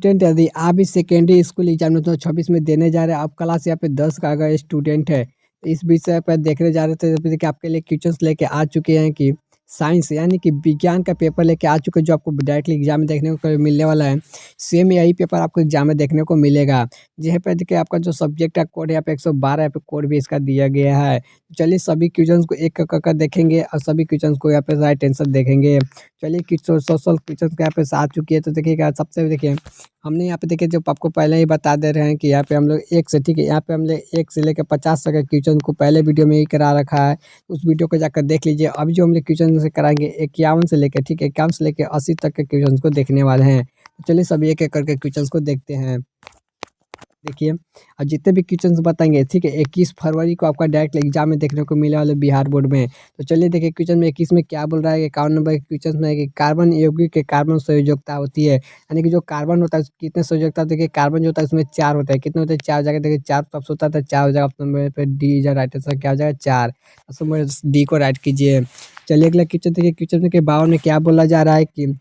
Student यदि आप भी सेकेंडरी स्कूल एग्जाम 2026 में देने जा रहे हैं, आप क्लास यहाँ पे 10 का अगर स्टूडेंट है, तो इस विषय पर देखने जा रहे थे, तो देखिए आपके लिए क्वेश्चंस लेके आ चुके हैं कि साइंस यानी कि विज्ञान का पेपर लेके आ चुके हैं, जो आपको डायरेक्टली एग्जाम में देखने को मिलने वाला है। सेम यही पेपर आपको एग्जाम में देखने को मिलेगा। यहाँ पे देखिए आपका जो सब्जेक्ट का कोड यहाँ पे 112 यहाँ पे कोड भी इसका दिया गया है। चलिए सभी क्वेश्चंस को एक कर देखेंगे और सभी क्वेश्चंस को यहाँ पे राइट आंसर देखेंगे। चलिए सोशल क्वेश्चन यहाँ पे आ चुकी है, तो देखिएगा सबसे देखिए हमने यहाँ पे देखिए जो आपको पहले ही बता दे रहे हैं कि यहाँ पे हम लोग एक से ठीक है, यहाँ पे हम लोग 1 से लेकर 50 तक के क्वेश्चन को पहले वीडियो में ही करा रखा है। उस वीडियो को जाकर देख लीजिए। अभी जो हम लोग क्वेश्चन से कराएंगे 51 से लेकर ठीक है, 51 से लेकर 80 तक के क्वेश्चन को देखने वाले हैं। तो चलिए सभी एक एक करके क्वेश्चन को देखते हैं। देखिए और जितने भी क्वेश्चंस बताएंगे ठीक है, 21 फरवरी को आपका डायरेक्ट एग्जाम में देखने को मिले वाले बिहार बोर्ड में। तो चलिए देखिए क्वेश्चन में 21 में क्या बोल रहा है। 51 नंबर के क्वेश्चन में है कि कार्बन यौगिक के कार्बन संयोजकता होती है, यानी कि जो कार्बन होता है उसकी कितने संयोजकता। देखिए कार्बन जो होता है उसमें 4 होता है। कितने होते हैं? 4 जगह देखिए 4 तो होता है, 4 हो जाएगा। ऑप्शन नंबर पे डी इज राइट आंसर। क्या हो जाएगा? 4। ऑप्शन नंबर डी को राइट कीजिए। चलिए अगला क्वेश्चन देखिए। क्वेश्चन के 52 में क्या बोला जा रहा है कि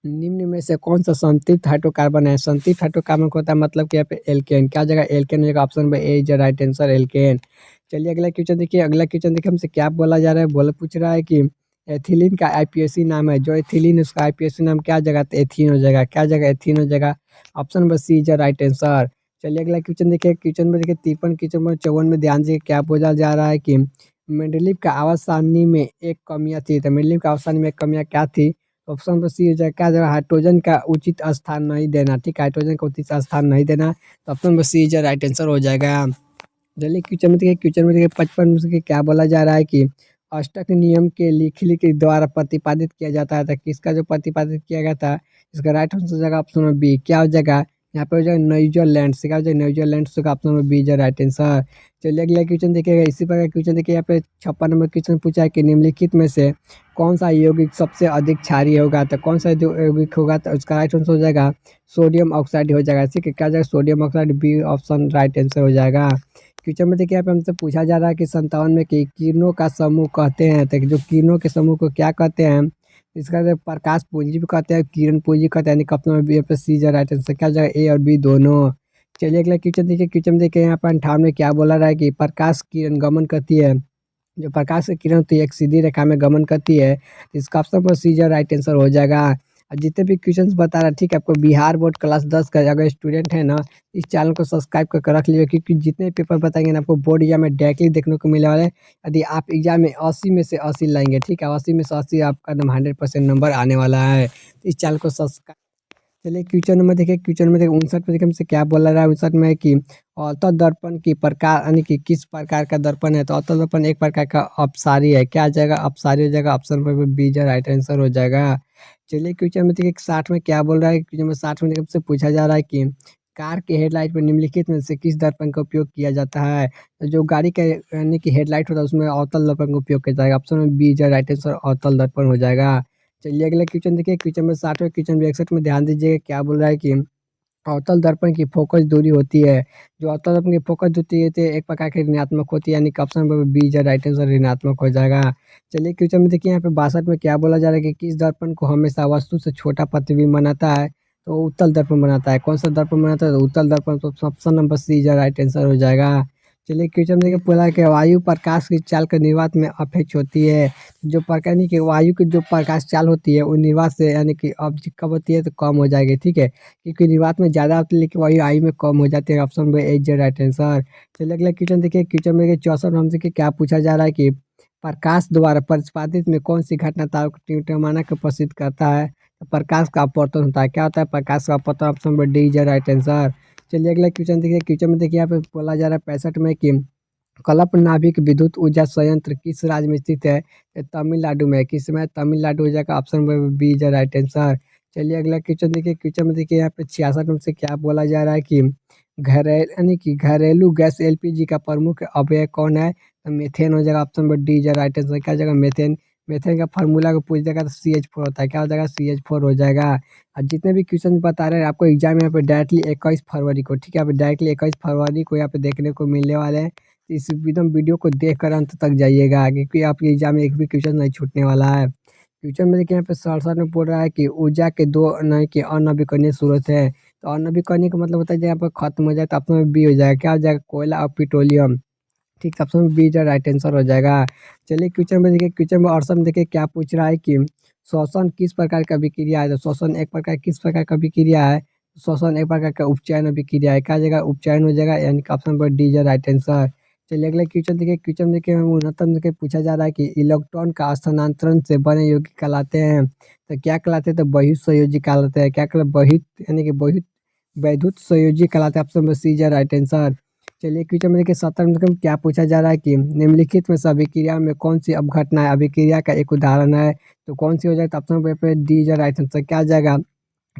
निम्न में से कौन सा संतृप्त हाइड्रोकार्बन है। संतृप्त हाइड्रोकार्बन को होता है मतलब कि यहाँ पे एल्केन। क्या जगह एल्केन हो जाएगा। Option number A is right answer, alkane. चलिए अगला क्वेश्चन देखिए। अगला क्वेश्चन देखिए हमसे क्या बोला जा रहा है। बोला पूछ रहा है कि एथिलीन का आईपीएसी नाम है। जो एथिलीन उसका आईपीएसी नाम क्या जगह? तो एथीन हो जाएगा। क्या जगह? एथीन हो जाएगा। Option number C is right answer. चलिए अगला क्वेश्चन देखिए। क्वेश्चन में देखिए 53 क्वेश्चन में 54 में ध्यान दीजिए क्या बोला जा रहा है कि मेंडलीव का आवाज सारणी में एक कमियां थी। तो मेंडलीव का आवाज सारणी में एक कमियां क्या थी? ऑप्शन नंबर सी हो जाएगा। क्या जगह? हाइड्रोजन का उचित स्थान नहीं देना। ठीक है, हाइड्रोजन का उचित स्थान नहीं देना। तो option number C is right answer हो जाएगा। चलिए क्वेश्चन में देखिए 55 से क्या बोला जा रहा है कि अष्टक नियम के लिखित के द्वारा प्रतिपादित किया जाता है। तो किसका जो प्रतिपादित किया गया था? इसका राइट आंसर हो जाएगा ऑप्शन नंबर बी। क्या हो जाएगा? यहाँ पे हो जाएगा न्यूजीलैंड से। क्या हो जाएगा? न्यूजीलैंड से। Option number B is right answer. चलिए अगला क्वेश्चन देखिएगा। इसी प्रकार क्वेश्चन देखिए। यहाँ पे 56 नंबर क्वेश्चन पूछा है कि निम्नलिखित में से कौन सा यौगिक सबसे अधिक क्षारीय होगा। तो कौन सा जो यौगिक होगा तो उसका राइट आंसर हो जाएगा सोडियम ऑक्साइड हो जाएगा। ठीक है, क्या हो जाएगा? Sodium oxide, B option right answer हो जाएगा। क्वेश्चन में देखिए यहाँ पे हमसे पूछा जा रहा है कि 57 में कि किरणों का समूह कहते हैं। तो जो किरणों के समूह को क्या कहते हैं? इसका जो प्रकाश पूंजी भी कहते हैं, किरण पूंजी कहते हैं। यानी ऑप्शन में बी पे सी राइट आंसर। क्या हो जाएगा? ए और बी दोनों। चलिए अगला क्वेश्चन देखिए। क्वेश्चन में देखिए यहाँ पर 58 में क्या बोला रहा है कि प्रकाश किरण गमन करती है। जो प्रकाश की किरण होती है एक सीधी रेखा में गमन करती है। इसका ऑप्शन पर सी राइट आंसर हो जाएगा। और जितने भी क्वेश्चंस बता रहा है ठीक है, आपको बिहार बोर्ड क्लास 10 का अगर स्टूडेंट है ना, इस चैनल को सब्सक्राइब करके रख लीजिए, क्योंकि जितने पेपर बताएंगे ना आपको बोर्ड एग्जाम में डायरेक्टली देखने को मिलने वाले हैं। यदि आप एग्जाम में 80 में से 80 लाएंगे ठीक है, 80 में से 80 आपका 100% नंबर आने वाला है। तो इस चैनल को सब्सक्राइब। चलिए क्वेश्चन नंबर देखिए। क्वेश्चन में देखिए 59 में देखिए हमसे क्या बोला रहा है। 59 में है कि अवतल दर्पण की प्रकार यानी कि किस प्रकार का दर्पण है। तो अवतल दर्पण एक प्रकार का अपसारी है। क्या आ जाएगा? अपसारी हो जाएगा। ऑप्शन पर बी जो राइट आंसर हो जाएगा। चलिए क्वेश्चन में देखिए 60 में क्या बोल रहा है। क्वेश्चन में 60 में देखिए हमसे पूछा जा रहा है कि कार के हेडलाइट में निम्नलिखित में से किस दर्पण का उपयोग किया जाता है। तो जो गाड़ी का यानी कि हेडलाइट होता है उसमें अवतल दर्पण का उपयोग किया जाएगा। ऑप्शन में बी जो राइट आंसर अवतल दर्पण हो जाएगा। चलिए अगला क्वेश्चन देखिए। क्वेश्चन में 60 और क्वेश्चन में 61 में ध्यान दीजिएगा क्या बोल रहा है कि अवतल दर्पण की फोकस दूरी होती है। जो अवतल दर्पण की फोकस दूरी होती है एक प्रकार की ऋणात्मक होती है। यानी कि ऑप्शन नंबर बी जो राइट आंसर ऋणात्मक हो जाएगा। चलिए क्वेश्चन में देखिए यहाँ पे 62 में क्या बोला जा रहा है कि किस दर्पण को हमेशा वस्तु से छोटा प्रतिबिंब बनाता है। तो उत्तल दर्पण बनाता है। कौन सा दर्पण बनाता है? तो उत्तल दर्पण। तो ऑप्शन नंबर सी जो राइट आंसर हो जाएगा। चलिए क्वेश्चन देखिए बोला कि वायु प्रकाश की चाल के निर्वात में अपेक्ष होती है। जो प्रकार यानी कि वायु की जो प्रकाश चाल होती है वो निर्वात से यानी कि अब कब होती है तो कम हो जाएगी। ठीक है, क्योंकि निर्वात में ज़्यादा होती है लेकिन वायु आई में कम हो जाती है। Option number A is right answer. चलिए अगला क्वेश्चन देखिए। क्वेश्चन में 64 में हमसे क्या पूछा जा रहा है कि प्रकाश द्वारा प्रतिपादित में कौन सी घटना तारों को टिमटिमाना को प्रसिद्ध करता है। तो प्रकाश का अपवर्तन होता है। क्या होता है? प्रकाश का अपवर्तन। Option number D is right answer. चलिए अगला क्वेश्चन देखिए। क्वेश्चन में देखिए यहाँ पे बोला जा रहा है 65 में कि कल्प नाभिक विद्युत ऊर्जा संयंत्र किस राज्य में स्थित है। ये तमिलनाडु में है। किस में? तमिलनाडु हो जाएगा। Option number B is right answer. चलिए अगला क्वेश्चन देखिए। क्वेश्चन में देखिए यहाँ पे 66 में से क्या बोला जा रहा है कि यानी कि घरेलू गैस एलपीजी का प्रमुख अवयव कौन है। तो मीथेन हो जाएगा। Option number D is right answer. क्या हो जाएगा? मीथेन। मीथेन का फार्मूला को पूछ देगा तो CH4 होता है। क्या हो जाएगा? CH4 हो जाएगा। और जितने भी क्वेश्चन बता रहे हैं आपको एग्जाम यहाँ पे डायरेक्टली 21 फरवरी को ठीक है, यहाँ पे डायरेक्टली 21 फरवरी को यहाँ पे देखने को मिलने वाले हैं। तो इस एकदम वीडियो को देखकर अंत तक जाइएगा, क्योंकि आपके एग्जाम में एक भी क्वेश्चन नहीं छूटने वाला है। क्वेश्चन में देखिए यहाँ पे 67 में बोल रहा है कि ऊर्जा के दो नहीं कि अनवीकरणीय स्रोत है। तो अनवीकरणीय का मतलब होता है जहाँ पर खत्म हो जाए तो ऑप्शन में बी हो जाएगा, क्या हो जाएगा, कोयला और पेट्रोलियम। ठीक, ऑप्शन में बी जो राइट आंसर हो जाएगा। चलिए क्वेश्चन में देखिए, क्वेश्चन में ऑप्शन देखिए क्या पूछ रहा है कि श्वसन किस प्रकार का अभिक्रिया है। तो श्वसन एक प्रकार किस प्रकार का अभिक्रिया है, श्वसन एक प्रकार का उपचयन अभिक्रिया है, क्या जगह उपचयन हो जाएगा, यानी कि ऑप्शन पर डी जो राइट आंसर। चलिए अगला क्वेश्चन देखिए, क्वेश्चन देखिए उन्नतम देखिए पूछा जा रहा है कि इलेक्ट्रॉन का स्थानांतरण से बने यौगिक कहलाते हैं। तो क्या कहलाते हैं, तो बहुत संयोजी कहलाते हैं, क्या कहलाते, बहुत यानी कि बहुत वैद्युत संयोजी कहलाते हैं, ऑप्शन पर सी जो राइट आंसर। चलिए क्वेश्चन में देखिए 17 में क्या पूछा जा रहा है कि निम्नलिखित में से अभिक्रिया में कौन सी अपघटना है, अभिक्रिया का एक उदाहरण है। तो कौन सी हो जाएगा, ऑप्शन पे डी जो राइट आंसर, क्या आ जाएगा,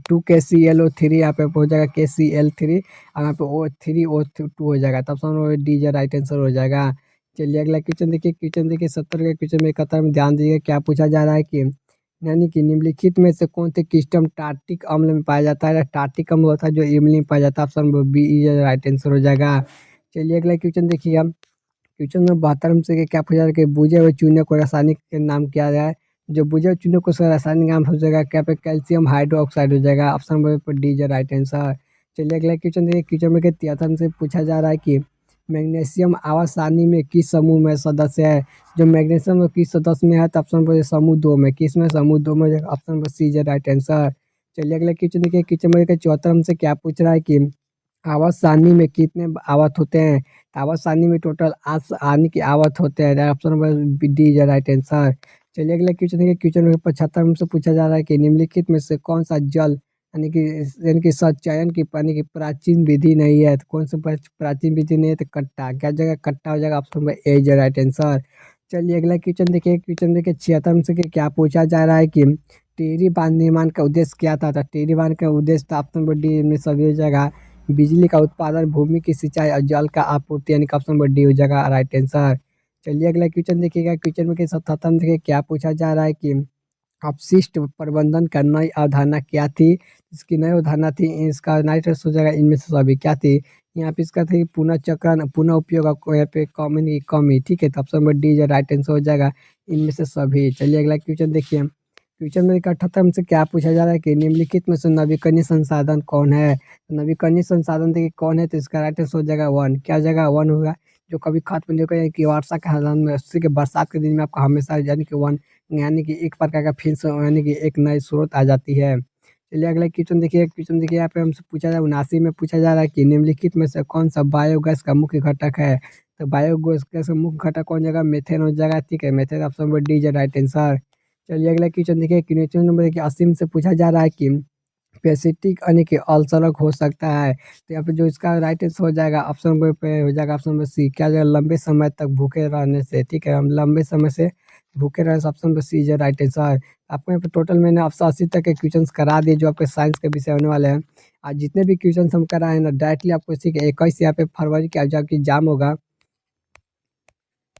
2KClO3, यहाँ पे हो जाएगा KCl3, और यहाँ पे O3O2 हो जाएगा, तब ऑप्शन डी जो राइट आंसर हो जाएगा। चलिए अगला क्वेश्चन देखिए 70 के क्वेश्चन में 71 में ध्यान दीजिए क्या पूछा जा रहा है कि यानी कि निम्नलिखित में से कौन से क्रिस्टम टार्टिक अम्ल में पाया जाता है। टार्टिक अम्ल होता है जो इमली में पाया जाता है, ऑप्शन बी राइट आंसर हो जाएगा। चलिए अगला क्वेश्चन देखिए हम, क्वेश्चन में 72 में से क्या पूछा जा रहा है कि बुझे हुए चूने को रासायनिक के नाम क्या जाए। जो बुझे हुए चूने को उसका रासायनिक नाम हो जाएगा, क्या पे कैल्शियम हाइड्रोक्साइड हो जाएगा, ऑप्शन पर डी जो राइट आंसर। चलिए अगला क्वेश्चन देखिए, क्वेश्चन में 73 से पूछा जा रहा है कि मैग्नीशियम आवास सारणी में किस समूह में सदस्य है। जो मैग्नीशियम में किस सदस्य में है, तो ऑप्शन पर समूह 2 में, किस में, समूह 2 में, ऑप्शन पर सी जो राइट आंसर। चलिए अगला क्वेश्चन देखिए, क्वेश्चन में 74 से क्या पूछ रहा है कि आवाज सारणी में कितने आवत होते हैं। आवाज सारणी में टोटल आने की आवत होते हैं, option number D is right answer. चलिए अगला क्वेश्चन देखिए, क्वेश्चन नंबर 75 में से पूछा जा रहा है कि निम्नलिखित में से कौन सा जल यानी कि सचयन की यानी कि प्राचीन विधि नहीं है। तो कौन सा प्राचीन विधि नहीं है, तो कट्टा, क्या जगह कट्टा हो जाएगा, option number A is right answer. चलिए अगला क्वेश्चन देखिए 76 में से कि क्या पूछा जा रहा है कि टिहरी बांध निर्माण का उद्देश्य क्या था। तो टिहरी बांध का उद्देश्य था, ऑप्शन नंबर डी में सभी हो जाएगा, बिजली का उत्पादन, भूमि की सिंचाई और जल का आपूर्ति, यानी कि ऑप्शन नंबर डी हो जाएगा राइट आंसर। चलिए अगला क्वेश्चन देखिएगा, क्वेश्चन में के 77 में देखिए क्या पूछा जा रहा है कि अपशिष्ट प्रबंधन का नई अवधारणा क्या थी। इसकी नई अवधारणा थी, इसका नाइट हो जाएगा, इनमें से सभी क्या थी। यहाँ पे इसका थी पुनः चक्रण, पुनः उपयोग, और यहाँ पे कमी, ठीक है, तो ऑप्शन नंबर डी जो राइट आंसर हो जाएगा, इनमें से सभी। चलिए अगला क्वेश्चन देखिए, क्वेश्चन में 78 से क्या पूछा जा रहा है कि निम्नलिखित में से नवीकरणीय संसाधन कौन है। तो नवीकरणीय संसाधन देखिए कौन है, तो इसका राइट आंसर हो जाएगा वन, क्या जगह वन होगा, जो कभी खत्म नहीं होगा, यानी कि वर्षा के हालात में, उसी के बरसात के दिन में आपको हमेशा यानी कि वन, यानी कि एक प्रकार का फिर से यानी कि एक नई स्रोत आ जाती है। चलिए अगला क्वेश्चन देखिए यहाँ पे हमसे पूछा जा 79 में पूछा जा रहा है कि निम्नलिखित में से कौन सा बायोगैस का मुख्य घटक है। तो बायोगैस का मुख्य घटक कौन जाएगा, मेथेन हो जाएगा, ठीक है, methane, option number D is right answer. चलिए अगला क्वेश्चन देखिए, क्वेश्चन नंबर देखिए 80 से पूछा जा रहा है कि पेसिटिक यानी कि अल्सरक हो सकता है। तो यहाँ पे जो इसका राइट आंसर हो जाएगा, ऑप्शन नंबर पे हो जाएगा, ऑप्शन नंबर सी, क्या जाएगा, लंबे समय तक भूखे रहने से, ठीक है, हम लंबे समय से भूखे रहने से, option number C is right answer. आपको यहाँ पे टोटल मैंने 180 तक के क्वेश्चन करा दिए जो आपके साइंस के विषय होने वाले हैं। आज जितने भी क्वेश्चन हम कराए हैं ना, डायरेक्टली आपको इसी के 21 यहाँ पे फरवरी के जब एग्जाम होगा,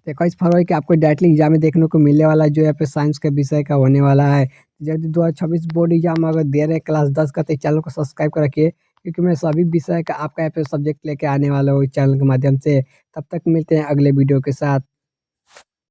21 फरवरी के आपको डायरेक्टली एग्जाम में देखने को मिलने वाला है, जो यहाँ पे साइंस के विषय का होने वाला है। यदि 2026 बोर्ड एग्जाम अगर दे रहे हैं क्लास 10 का, तो चैनल को सब्सक्राइब कर रखिए, क्योंकि मैं सभी विषय का आपका यहाँ पे सब्जेक्ट लेके आने वाला हूँ इस चैनल के माध्यम से। तब तक मिलते हैं अगले वीडियो के साथ।